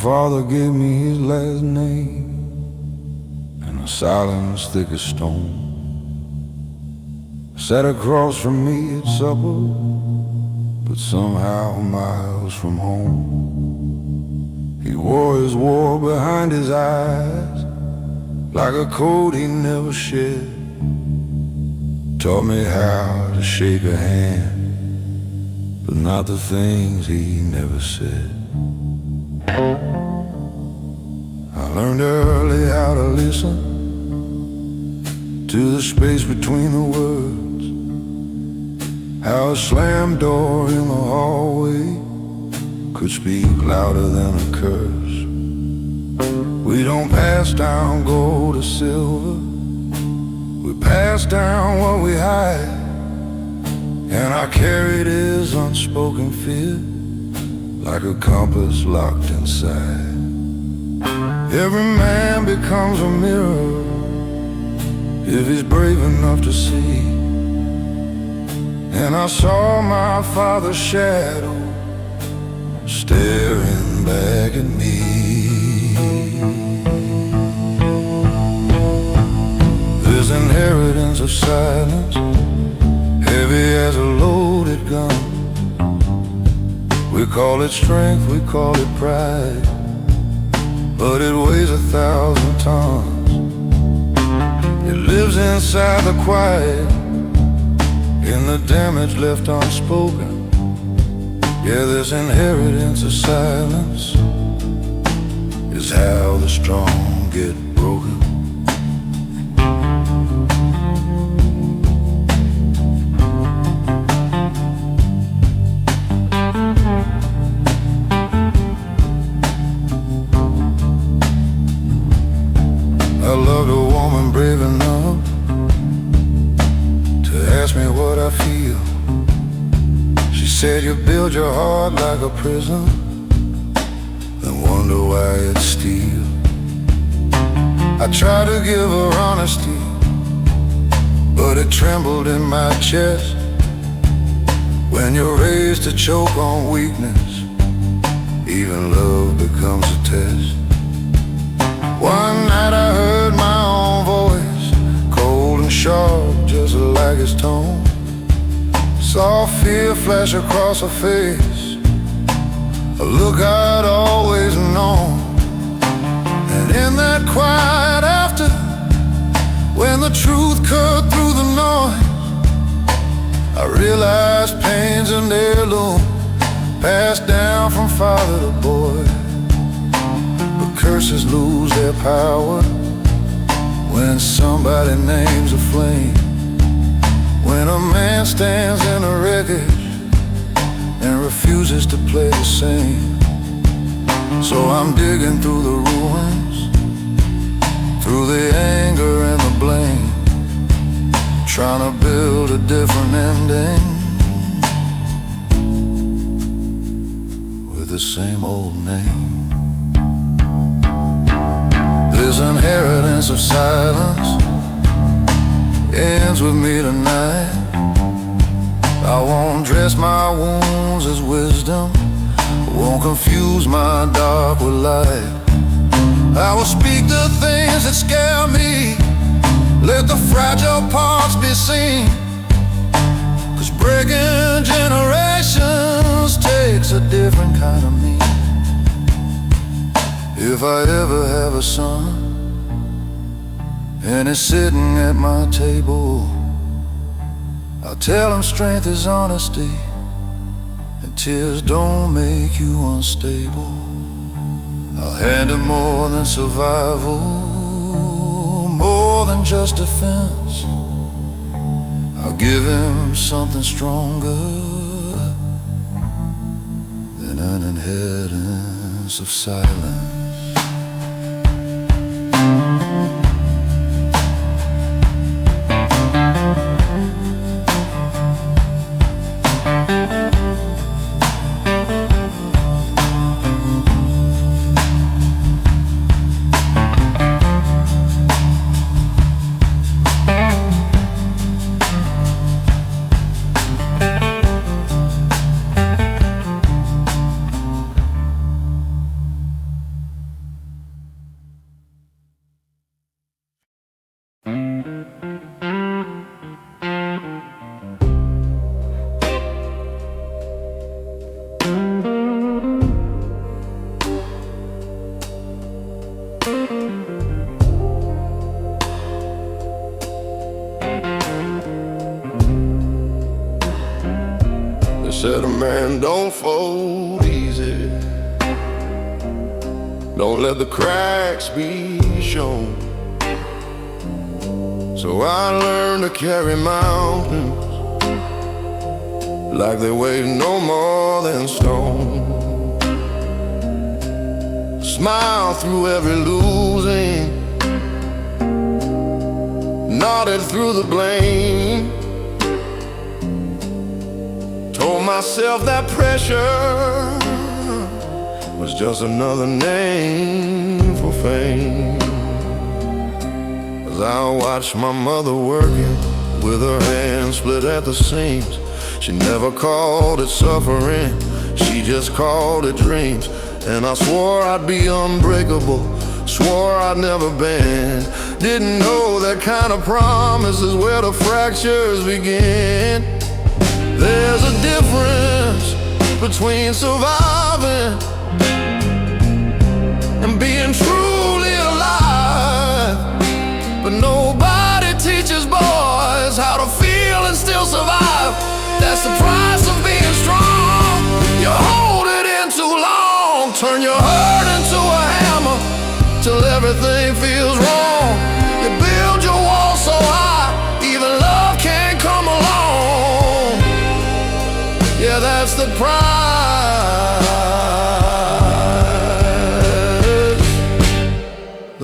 father gave me his last name, and a silence thick as stone sat across from me at supper, but somehow miles from home. He wore his war behind his eyes like a coat he never shed. Taught me how to shake a hand, but not the things he never said. I learned early how to listen to the space between the words, how a slammed door in the hallway could speak louder than a curse. We don't pass down gold or silver, we pass down what we hide, and I carried his unspoken fear like a compass locked inside. Every man becomes a mirror if he's brave enough to see, and I saw my father's shadow staring back at me. This inheritance of silence, heavy as a loaded gun. We call it strength, we call it pride, but it weighs 1,000 tons. It lives inside the quiet, in the damage left unspoken. Yeah, this inheritance of silence is how the strong get broken. I loved a woman brave enough to ask me what I feel. She said, you build your heart like a prison, then wonder why it's steel. I tried to give her honesty, but it trembled in my chest. When you're raised to choke on weakness, even love becomes a test. One night I heard my own voice, cold and sharp, just like his tone. Saw fear flash across her face, a look I'd always known. And in that quiet after, when the truth cut through the noise, I realized pain's an heirloom, passed down from father to boy. Curses lose their power when somebody names a flame, when a man stands in a wreckage and refuses to play the same. So I'm digging through the ruins, through the anger and the blame, trying to build a different ending with the same old name. This inheritance of silence ends with me tonight. I won't dress my wounds as wisdom, won't confuse my dark with light. I will speak the things that scare me, let the fragile parts be seen, 'cause breaking generations takes a different kind of me. If I ever have a son and he's sitting at my table, I'll tell him strength is honesty and tears don't make you unstable. I'll hand him more than survival, more than just defense. I'll give him something stronger than an inheritance of silence. said a man don't fold easy, don't let the cracks be shown. So I learned to carry mountains like they weigh no more than stone. Smile through every losing, nodded through the blame. Told myself that pressure was just another name for fame. As I watched my mother working with her hands split at the seams, she never called it suffering, she just called it dreams. And I swore I'd be unbreakable, swore I'd never bend. Didn't know that kind of promise is where the fractures begin. There's a difference between surviving and being truly alive. But nobody teaches boys how to feel and still survive. That's the price of being strong. You hold it in too long, turn your hurt into a hammer till everything feels wrong. You build your wall so high, even love can't come along. Yeah, that's the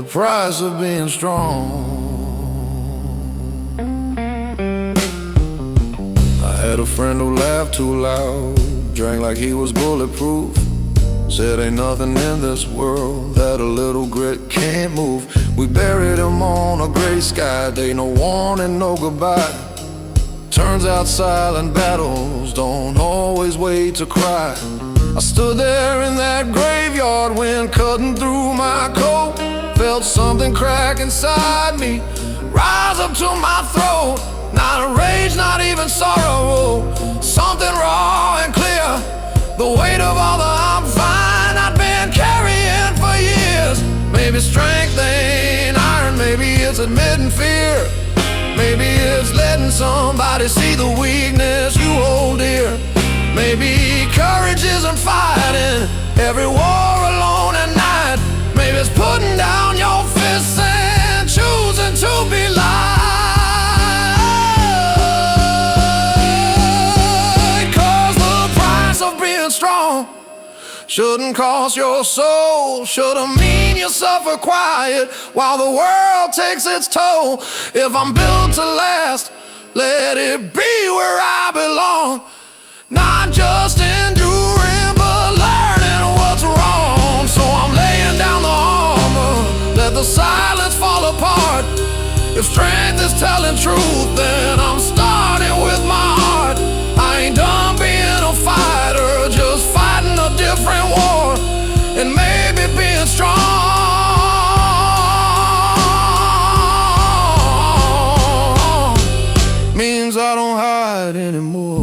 price of being strong. I had a friend who laughed too loud, drank like he was bulletproof, said ain't nothing in this world that a little grit can't move. We buried him on a gray sky day, no warning, no goodbye. Turns out silent battles don't always wait to cry. I stood there in that graveyard, wind cutting through my coat. Felt something crack inside me, rise up to my throat. Not a rage, not even sorrow, something raw and clear. The weight of all the I'm fine I'd been carrying for years. Maybe strength ain't iron, maybe it's admitting fear. Maybe it's letting somebody see the weakness you hold dear. Maybe courage isn't fighting every war alone at night. Maybe it's putting down your fists and choosing to be light. 'Cause the price of being strong shouldn't cost your soul, shouldn't mean you suffer quiet while the world takes its toll. If I'm built to last, let it be where I belong. Not just enduring, but learning what's wrong. So I'm laying down the armor, let the silence fall apart. If strength is telling truth, then I'm starting with my heart. I ain't done being a fighter, just fighting a different war. And maybe being strong means I don't hide anymore.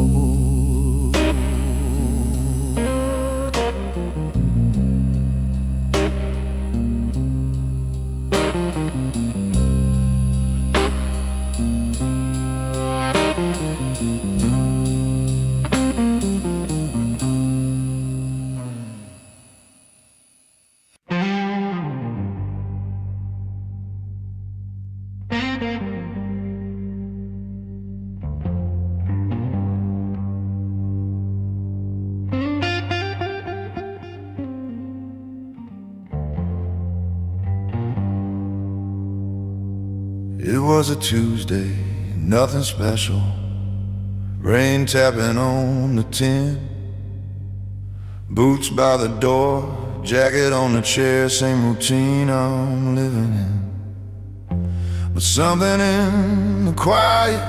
It was a Tuesday, nothing special. Rain tapping on the tin. Boots by the door, jacket on the chair, same routine I'm living in. But something in the quiet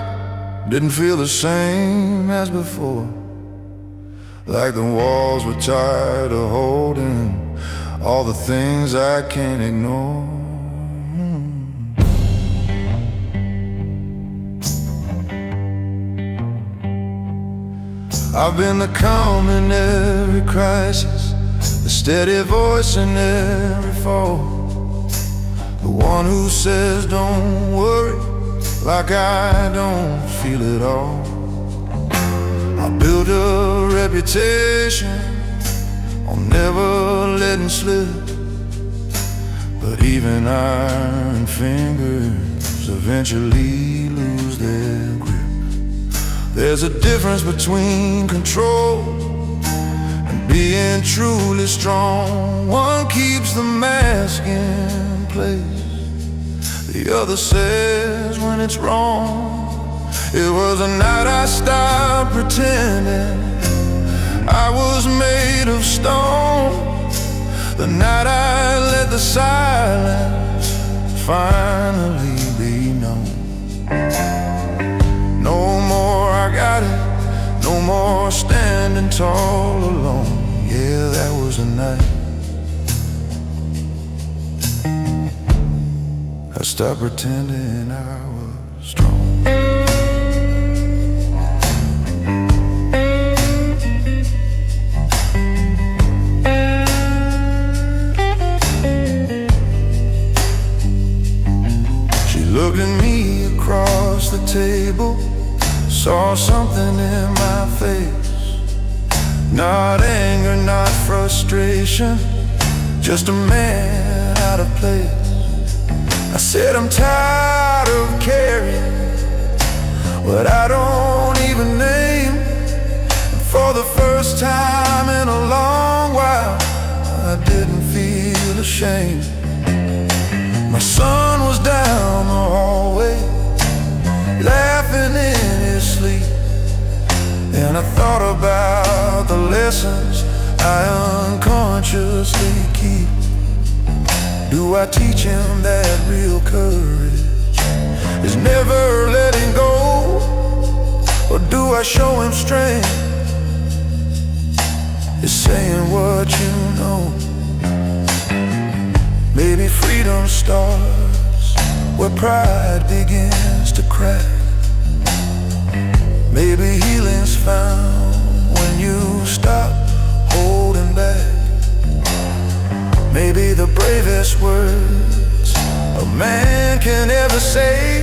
didn't feel the same as before. Like the walls were tired of holding all the things I can't ignore. I've been the calm in every crisis, the steady voice in every fall, the one who says don't worry, like I don't feel it all. I've built a reputation on never letting slip, but even iron fingers eventually lose their grip. There's a difference between control and being truly strong. One keeps the mask in place, the other says when it's wrong. It was a night I stopped pretending I was made of stone. The night I let the silence finally be known. No more I got it, no more standing tall alone. Yeah, that was the night I stopped pretending I was strong. Looked at me across the table, saw something in my face. Not anger, not frustration, just a man out of place. I said I'm tired of carrying what I don't even name. And for the first time in a long while, I didn't feel ashamed. My son was down the hallway, laughing in his sleep, and I thought about the lessons I unconsciously keep. Do I teach him that real courage is never letting go? Or do I show him strength is saying what you know? Maybe freedom starts where pride begins to crack. Maybe healing's found when you stop holding back. Maybe the bravest words a man can ever say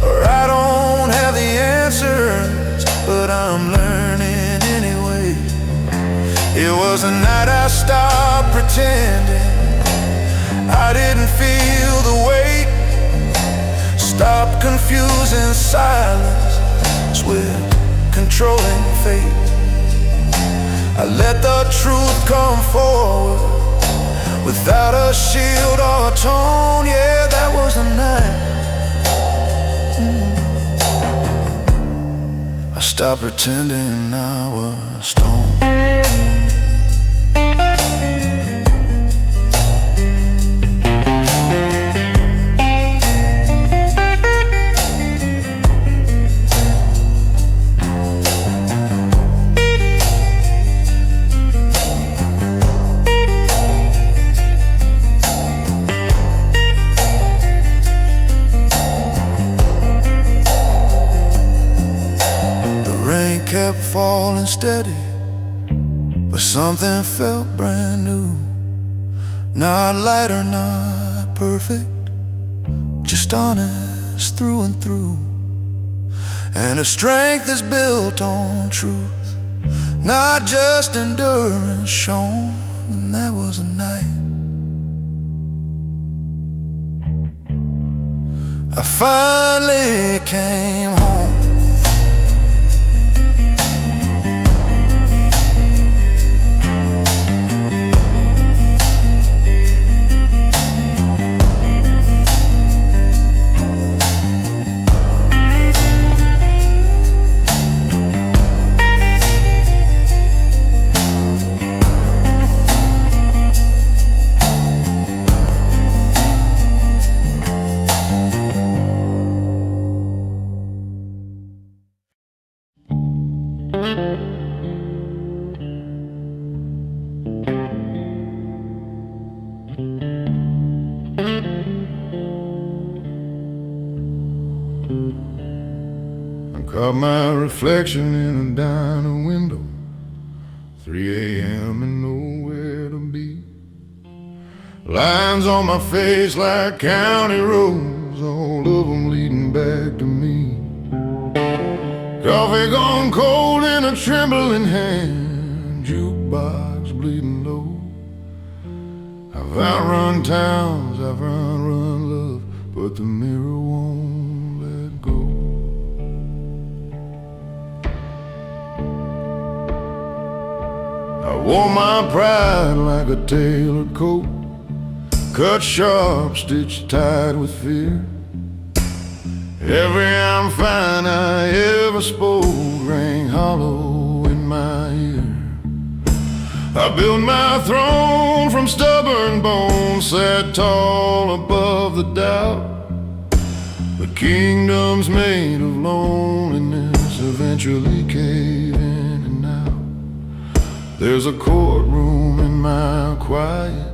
or I don't have the answers, but I'm learning anyway. It was the night I stopped pretending I didn't feel the weight. Stop confusing silence with controlling fate. I let the truth come forward without a shield or a tone. Yeah, that was the night I stopped pretending I was stoned. Kept falling steady, but something felt brand new. Not light or not perfect, just honest through and through. And a strength is built on truth, not just endurance shown. And that was a night I finally came home. Caught my reflection in a diner window, 3 a.m. and nowhere to be. Lines on my face like county roads, all of them leading back to me. Coffee gone cold in a trembling hand, jukebox bleeding low. I've outrun towns, I've run love, but the mirror won't let go. I wore my pride like a tailored coat, cut sharp, stitched tight with fear. Every I'm fine I ever spoke rang hollow in my ear. I built my throne from stubborn bones, sat tall above the doubt. The kingdoms made of loneliness eventually cave in and out. There's a courtroom in my quiet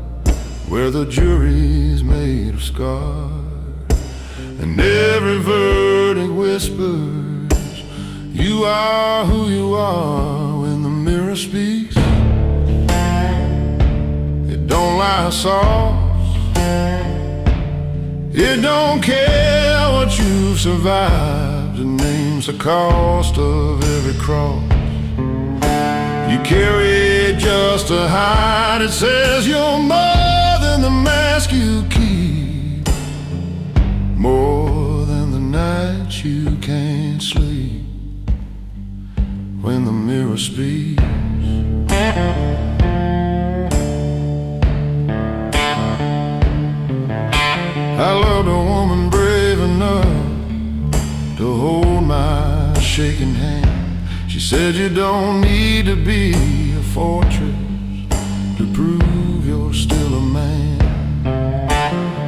where the jury's made of scars, and every verdict whispers, you are who you are. When the mirror speaks, it don't lie soft. It don't care what you've survived. It names the cost of every cross you carry just to hide. It says you're more than the mask you keep, more than the nights you can't sleep. When the mirror speaks, I loved a woman brave enough to hold my shaking hand. She said you don't need to be a fortress to prove you're still a man.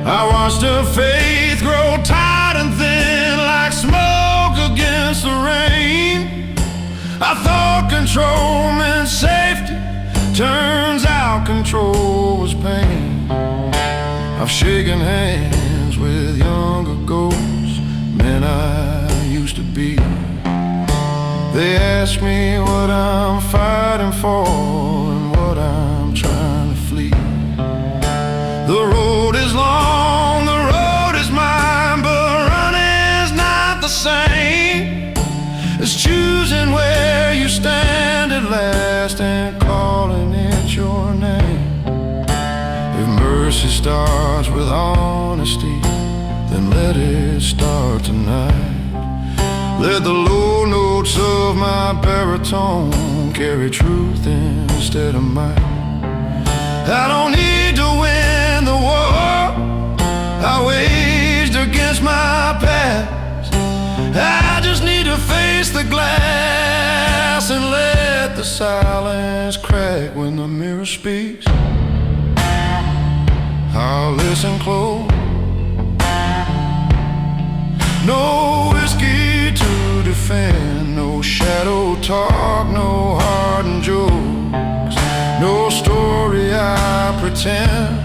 I watched her faith grow tight and thin like smoke against the rain. I thought control meant safety, turns out control was pain. I've shaken hands with younger ghosts, men I used to be. They ask me what I'm fighting for and what I'm trying to flee. The road is long, the road is mine, but running's not the same as choosing where you stand at last and calling it your name. If mercy starts with honesty, then let it start tonight. Let the low notes of my baritone carry truth instead of might. I don't need to win the war I waged against my past. I just need to face the glass and let the silence crack. When the mirror speaks, I'll listen close. No whiskey to defend, no shadow talk, no hardened jokes, no story I pretend.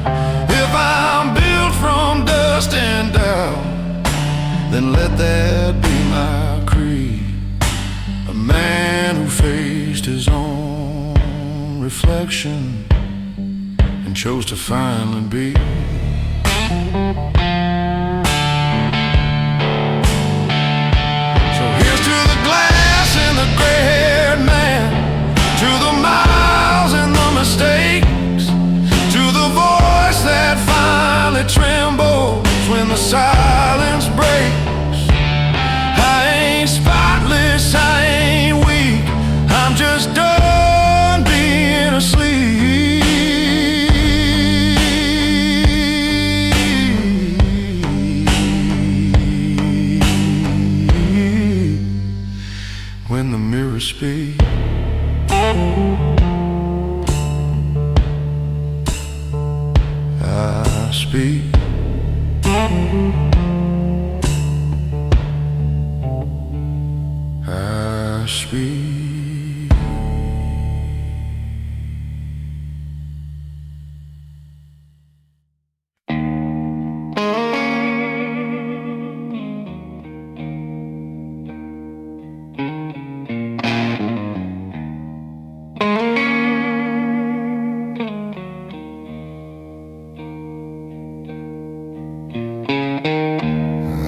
If I'm built from dust and doubt, then let that be my creed. A man who faced his own reflection and chose to finally be. So here's to the glass and the gray-haired man, to the miles and the mistakes, to the voice that finally trembles when the silence breaks. I ain't spotless, I ain't weak, I'm just done being asleep. When the mirror speaks, I speak. I speak.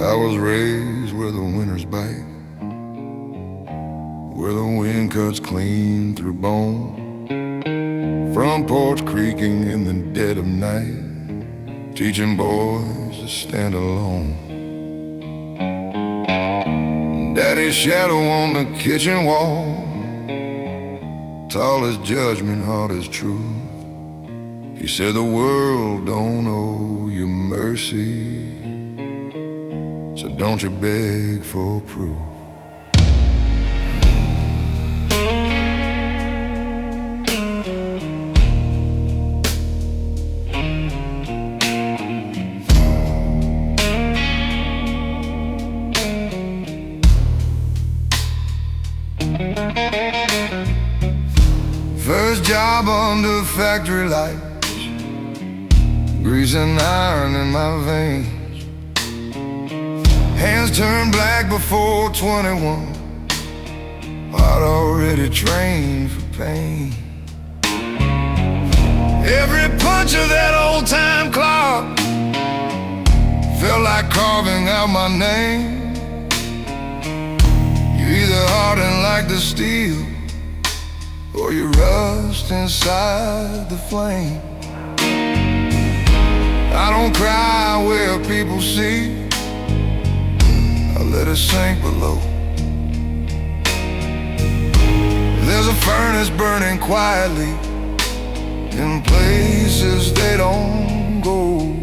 I was raised where the winners bite, where the wind cuts clean through bone. Front porch creaking in the dead of night, teaching boys to stand alone. Daddy's shadow on the kitchen wall, tall as judgment, hard as truth. He said the world don't owe you mercy, so don't you beg for proof. First job under factory lights, grease and iron in my veins. Hands turned black before 21, heart already trained for pain. Every punch of that old-time clock felt like carving out my name. You either harden like the steel, or you rust inside the flame. I don't cry where people see, I let it sink below. There's a furnace burning quietly in places they don't go.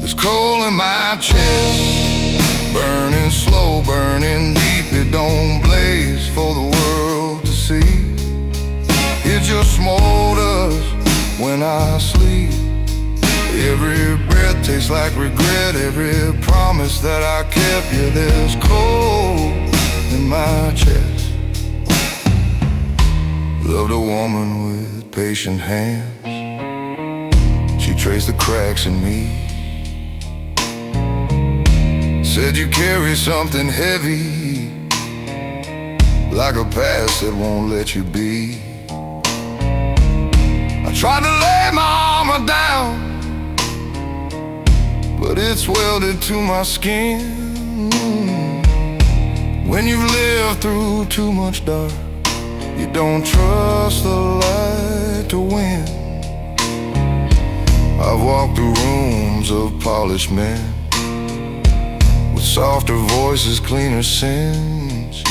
There's coal in my chest, burning slow, burning deep. It don't blaze for the world to see. It just smolders when I sleep. Every breath tastes like regret, every promise that I kept. Yeah, there's coal in my chest. Loved a woman with patient hands, she traced the cracks in me. Said you carry something heavy, like a past that won't let you be. I tried to lay my armor down, but it's welded to my skin. When you've lived through too much dark, you don't trust the light to win. I've walked through rooms of polished men, with softer voices, cleaner sins.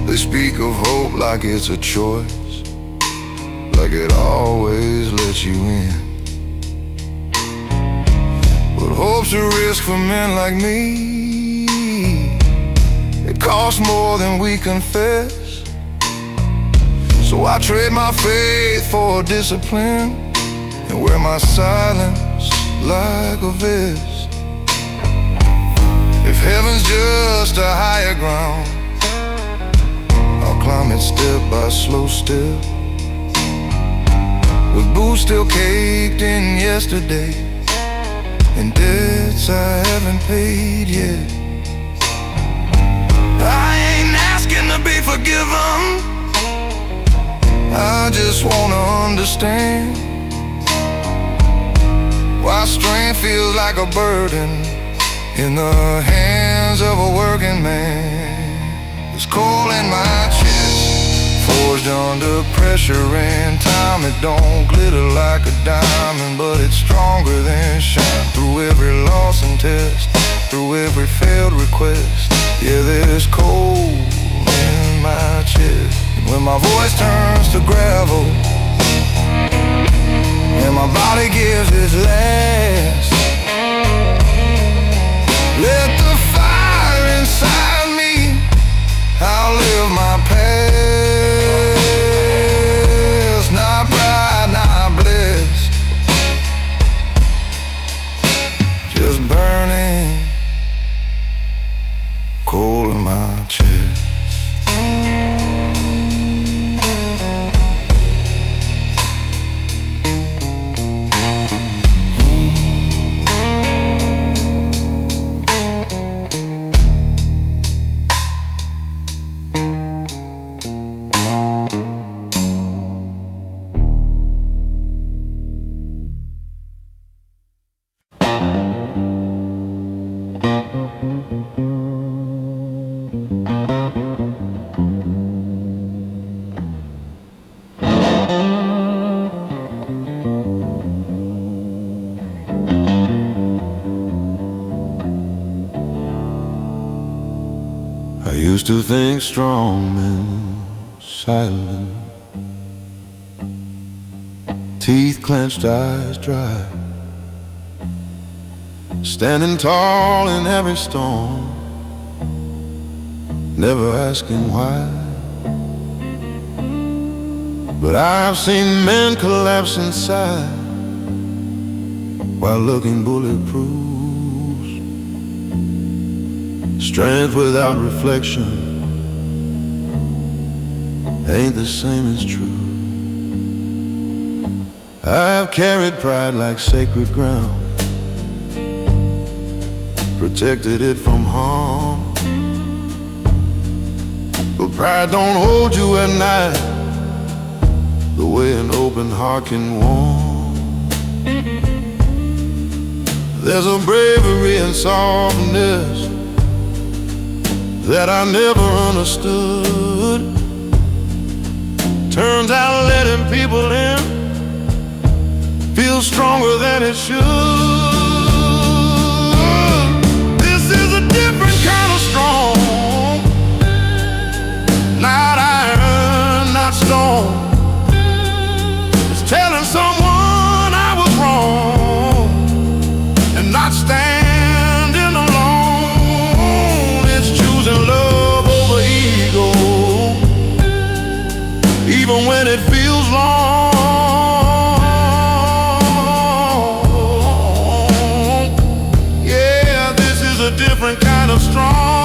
They speak of hope like it's a choice, like it always lets you in. But hope's a risk for men like me. It costs more than we confess, so I trade my faith for discipline and wear my silence like a vest. If heaven's just a higher ground, I'll climb it step by slow step, with boots still caked in yesterday and debts I haven't paid yet. I ain't asking to be forgiven, I just wanna understand why strength feels like a burden in the hands of a working man. There's coal in my chest, forged under pressure and time. It don't glitter like a diamond, but it's stronger than shine. Through every loss and test, through every failed request, yeah, there's coal in my chest. And when my voice turns to gravel and my body gives its last, let the fire inside me outlive my past. Not pride, not bliss, just burning coal in my chest. Used to think strong and silent, teeth clenched, eyes dry, standing tall in every storm, never asking why. But I've seen men collapse inside while looking bulletproof. Strength without reflection ain't the same as true. I've carried pride like sacred ground, protected it from harm. But pride don't hold you at night the way an open heart can warm. There's a bravery and softness that I never understood. Turns out letting people in feels stronger than it should. This is a different kind of strong, not iron, not stone. It's telling someone I was wrong and not standing alone. It's choosing love over ego, even when it feels long. Yeah, this is a different kind of strong.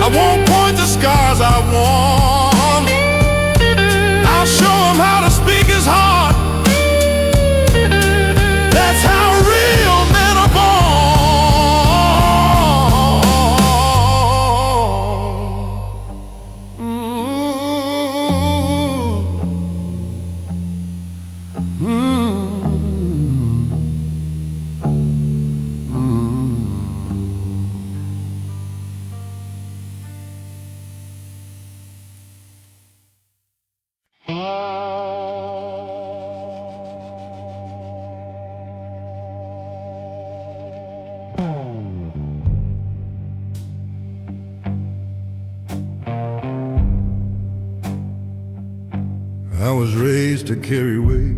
I won't point the scars I won. I'll show him how to speak his heart. That's how real men are I was raised to carry weight,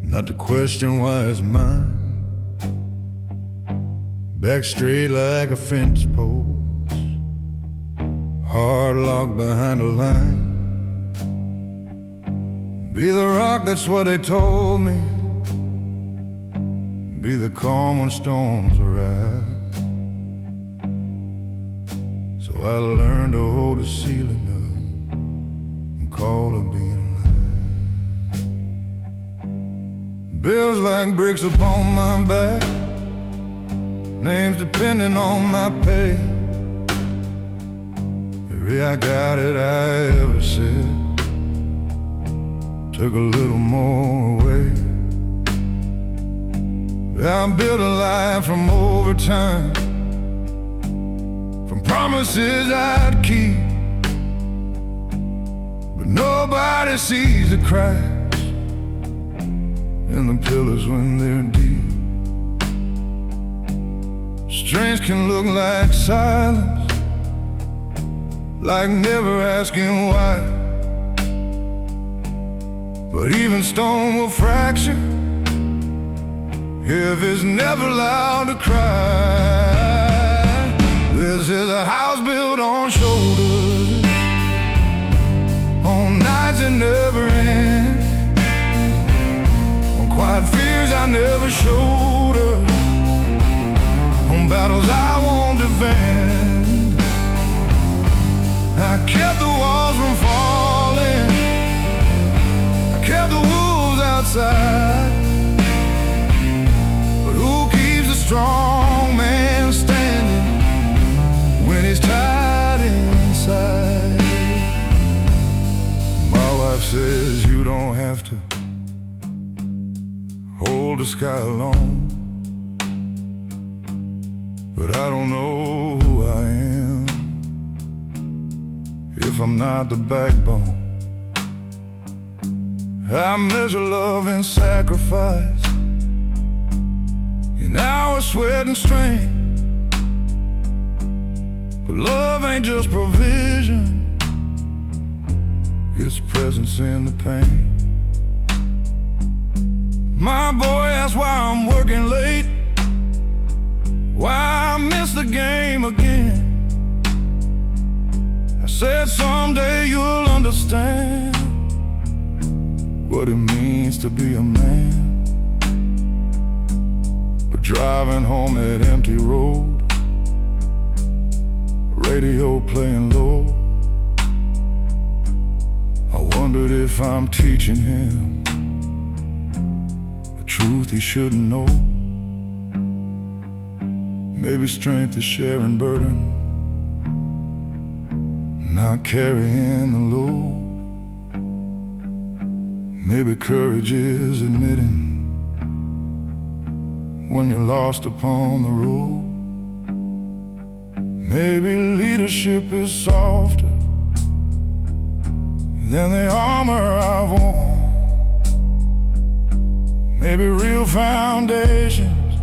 not to question why it's mine. Back straight like a fence post, hard locked behind a line. Be the rock, that's what they told me. Be the calm when storms arise. So I learned to hold the ceiling up, call of being alive. Bills like bricks upon my back, names depending on my pay. Every I got it I ever said took a little more away. I built a life from overtime, from promises I'd keep. But nobody sees the cracks in the pillars when they're deep. Strength can look like silence, like never asking why. But even stone will fracture if it's never allowed to cry. This is a house built on shoulders, on nights that never end, on quiet fears I never showed her, on battles I won't defend. I kept the walls from falling, I kept the wolves the sky alone, but I don't know who I am if I'm not the backbone. I measure love and sacrifice in hours, sweat and strain. But love ain't just provision, it's presence in the pain. My boy asks why I'm working late, why I miss the game again. I said someday you'll understand what it means to be a man. But driving home that empty road, radio playing low, I wondered if I'm teaching him the truth he shouldn't know. Maybe strength is sharing burden, not carrying the load. Maybe courage is admitting when you're lost upon the road. Maybe leadership is softer than the armor I've worn. Maybe real foundations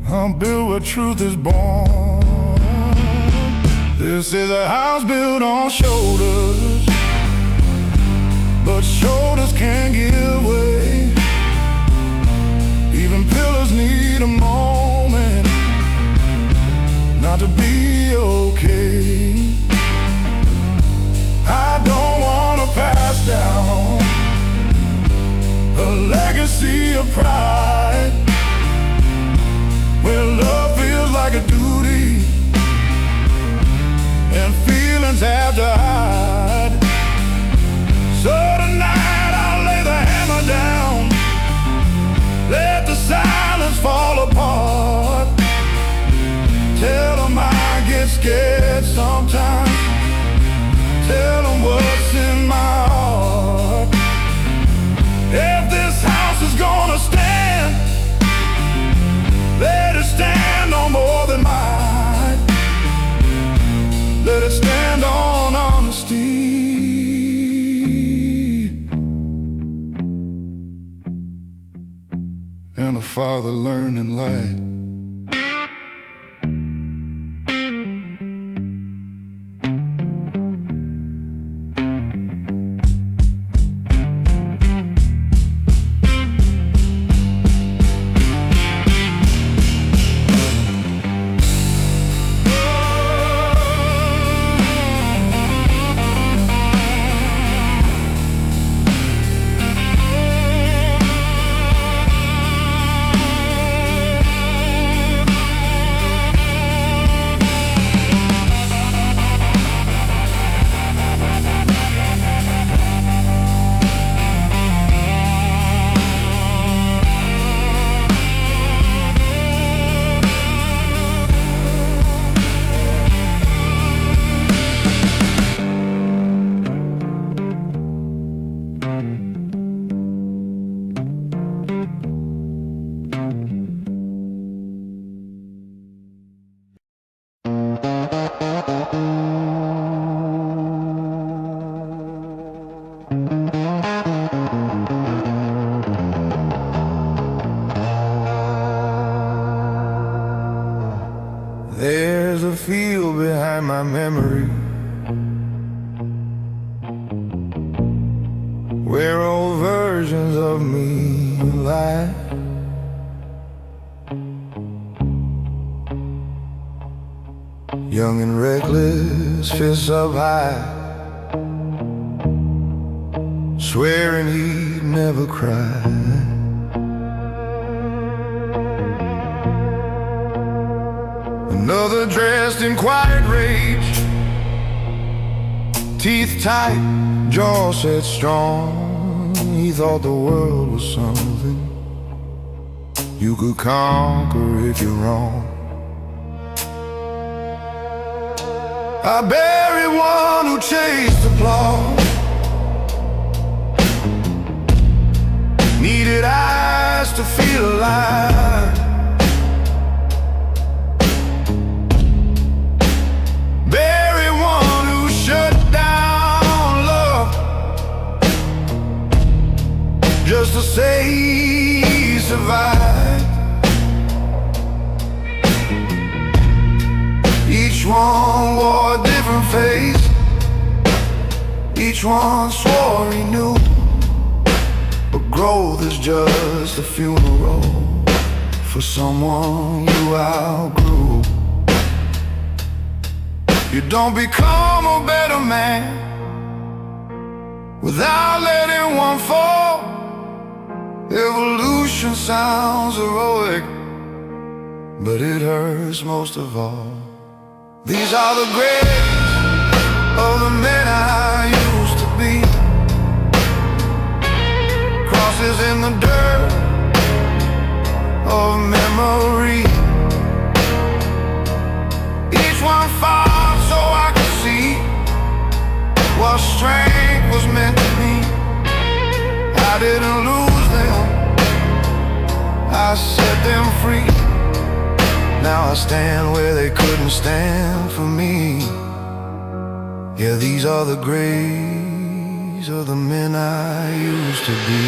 are built where truth is born. This is a house built on shoulders, but shoulders can't give way. Even pillars need a moment not to be okay. I don't wanna pass down a legacy of pride, where love feels like a duty and feelings have to hide. So tonight I'll lay the hammer down, let the silence fall apart. Tell them I get scared sometimes, tell them what's in my heart. If this house is gonna stand, let it stand on more than might. Let it stand on honesty and a father learning light. There's a field behind my memory where old versions of me lie. Young and reckless, fists up high, swearing he'd never cry. Another dressed in quiet rage, teeth tight, jaw set strong. He thought the world was something you could conquer if you're wrong. I buried one who chased applause, needed eyes to feel alive. Bury one who shut down love just to say he survived. Each one wore a different face, each one swore he knew. But growth is just a funeral for someone you outgrew. You don't become a better man without letting one fall. Evolution sounds heroic, but it hurts most of all. These are the graves of the men I used to be. Crosses in the dirt of memory. Each one fought so I could see what strength was meant to be. I didn't lose them, I set them free. Now I stand where they couldn't stand for me. Yeah, these are the graves of the men I used to be.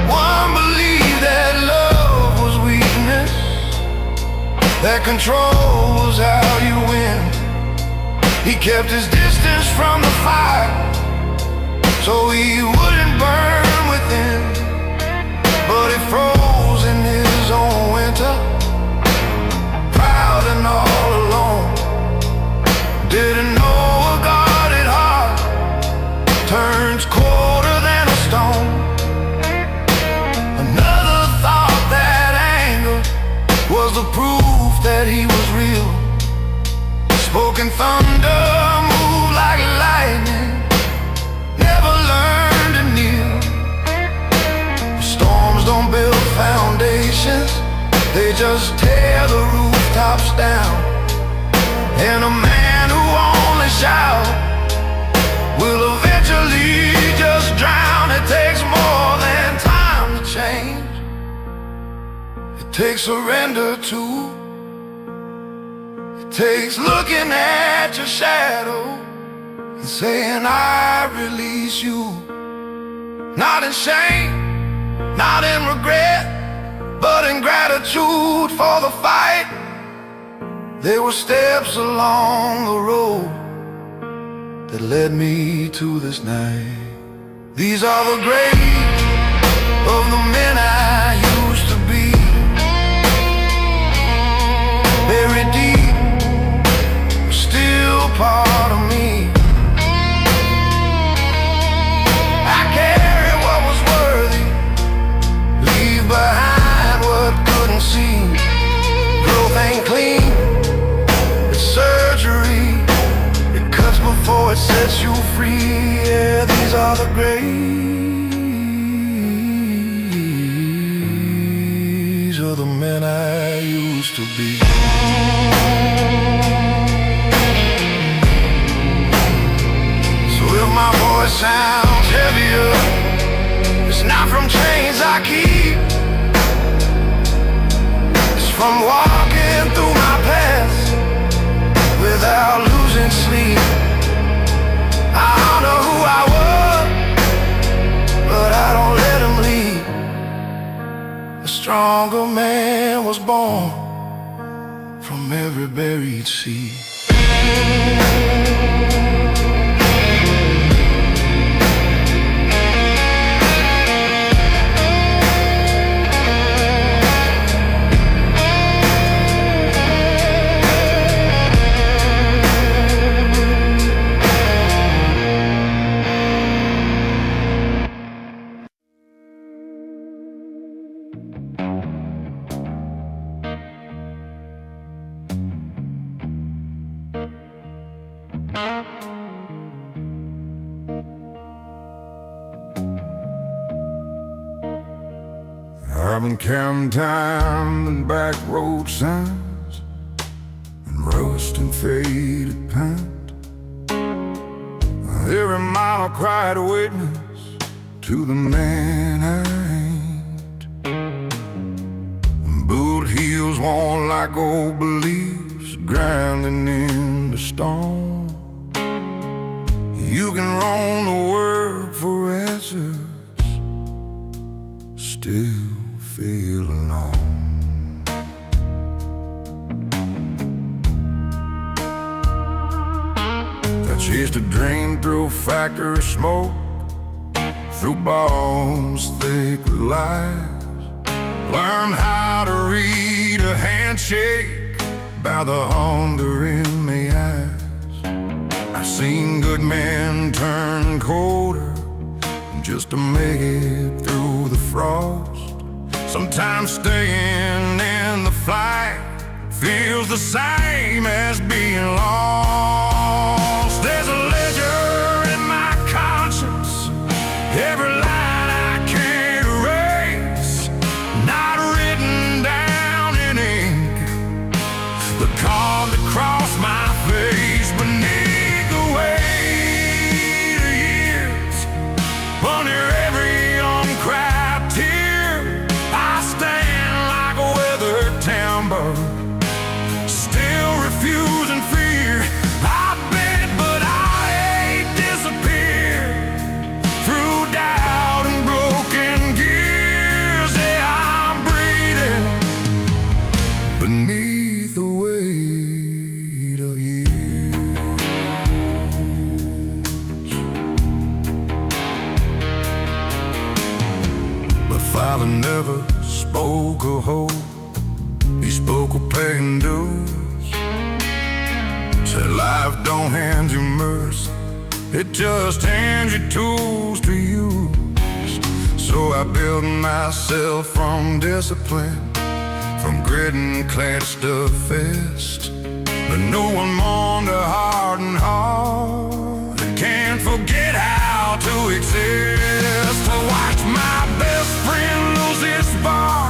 One believed that love was weakness, that control was how you win. He kept his distance from the fire so he wouldn't burn within. But he froze in his own winter, proud and all alone. Didn't know a guarded heart turns colder than a stone. Another thought that anger was the proof that he was real. Spoken thunder, moved like lightning, never learned to kneel. Storms don't build foundations, they just tear the rooftops down. And a man who only shouts will eventually just drown. It takes more than time to change, it takes surrender too. It takes looking at your shadow and saying I release you. Not in shame, not in regret, but in gratitude for the fight. There were steps along the road that led me to this night. These are the graves of the men I used to be. Buried deep, still part of me. I carry what was worthy, leave behind what couldn't see. Growth ain't clean, it's surgery. It cuts before it sets you free. Yeah, these are the graves of the men I used to be. So if my voice sounds heavier, it's not from chains I keep, it's from walking through my past without losing sleep. I honor who I was, but I don't let him lead. A stronger man was born from every buried seed. I've been counting time and back road signs and rust and faded paint. Every mile I cried witness to the man I ain't. Boot heels worn like old beliefs, grinding in the storm. You can roam the world for answers, still feel alone. Chased a dream through factory smoke, through bones thick with lies. Learned how to read a handshake by the hunger in my eyes. I've seen good men turn colder just to make it through the frost. Sometimes staying in the fight feels the same as being lost. There's a ledger in my conscience, every line I can't erase, not written down in ink, but carved across my face. Beneath the weight of years, under every uncracked tear, I stand like a weathered timber, still refusing fear. I bent, but I ain't disappeared. Through doubt and broken gears, yeah, I'm breathing beneath the weight of years. But Father never spoke of hope, he spoke of paying dues. Said life don't hand you mercy, it just hands you tools to use. So I built myself from discipline, from grit and clenched a fist. But no one mourned a hardened heart and can't forget how to exist. To watch my best friend lose his spark,